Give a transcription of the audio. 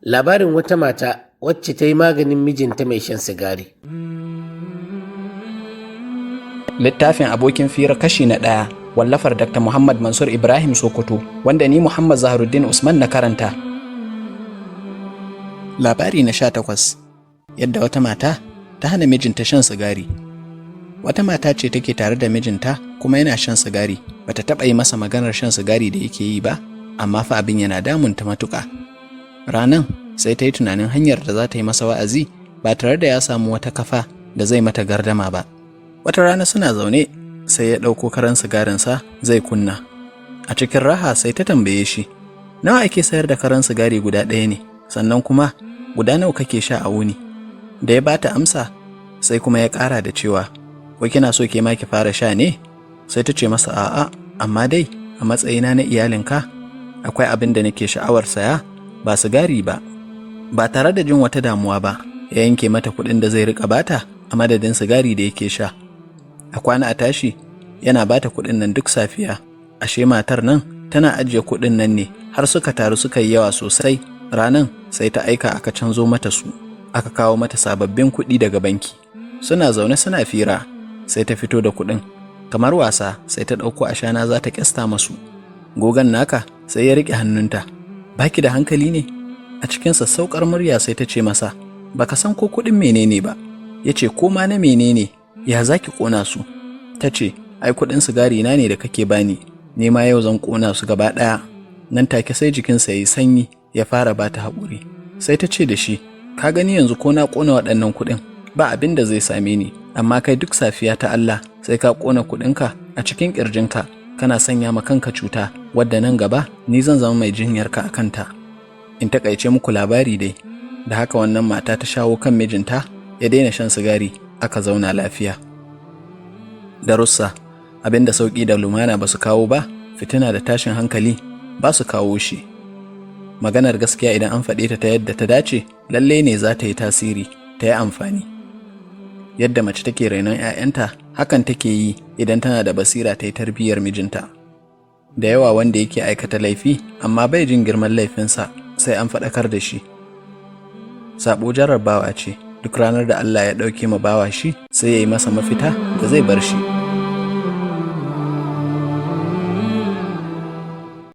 Labarin wata mata wacce ta yi maganin mijinta mai shan sigari. Littafin abokin fira kashi na 1, wallafar Dr. Muhammad Mansur Ibrahim Sokoto, wanda ni Muhammad Zaharuddin Usman na karanta. Labari na 18. Yadda wata mata ta hana mijinta shan sigari. Wata mata ce take tare da mijinta kuma yana shan sigari. Bata taɓa yi masa maganar shan sigari da yake yi ba, amma fa abin yana damunta matuƙa. Ranan sai ta yi tunanin hanyar da za ta yi masa wa'azi ba tare da ya samu wata kafa da zai mata gardama ba. Wata rana suna zaune sai ya ɗauko karan sigarinsa zai kunna. A cikin raha sai ta tambaye shi, nawa ake sayar da karan sigari guda ɗaya ne, sannan kuma guda nawa kake sha a wuni? Da ya bata amsa sai kuma ya ƙara da cewa, ko kina so ke ma ki fara sha ne? Sai ta ce masa a'a, amma dai a matsayina na iyalinka akwai abin da nake sha'awar saya, ba sigari ba. Ba tare da jin wata damuwa ba, ya yanke mata kuɗin da zai riƙa bata a madadin sigari da yake sha. A kwana a tashi yana bata kuɗin nan duk safiya. Ashe matar nan tana ajiye kuɗin nan ne har suka taru suka yi yawa sosai. Ranan sai ta aika aka canzo mata su, aka kawo mata sababbin kuɗi daga banki. Suna zaune suna fira, sai ta fito da kuɗin. Kamar wasa sai ta ɗauko ashana za ta ƙyasta masu. Gogan naka sai ya riƙe hannunta. Baki da hankali ne? A cikin sassauƙar murya sai ta ce masa, baka san ko kuɗin menene ba. Ya ce, ko ma na menene, ya za ki ƙona su? Ta ce, ai kuɗin sigari na ne da kake bani, ne ma yau zan ƙona su gaba ɗaya. Nan take sai jikinsa ya yi sanyi, ya fara ba ta haƙuri. Sai ta ce da shi, ka gani yanzu ko na ƙona waɗannan kuɗin, ba abin da zai same ni, amma kai duk safiya ta Allah sai ka ƙona kuɗinka a cikin ƙirjinka, kana sanya ma kanka cuta, wadda nan gaba ni zan zama mai jinyarka a kanta. In taƙaice muku labari dai, da haka wannan mata ta shawo kan mijinta ya daina shan sigari, aka zauna lafiya. Darussa: abin da sauƙi da lumana ba su kawo ba, fitina da tashin hankali ba su kawo shi. Maganar gaskiya idan an faɗe ta yadda ta dace, lalle ne za ta yi tasiri, ta yi amfani. Yadda mace take rainon 'ya'yanta, hakan take yi idan tana da basira ta yi tarbiyyar mijinta. Da yawa wanda yake aikata laifi amma bai jin girman laifinsa, sai an faɗakar da shi. Sabo jarrabawa ce, duk ranar da Allah ya ɗauke ma bawa shi sai ya yi masa mafita da zai bar shi.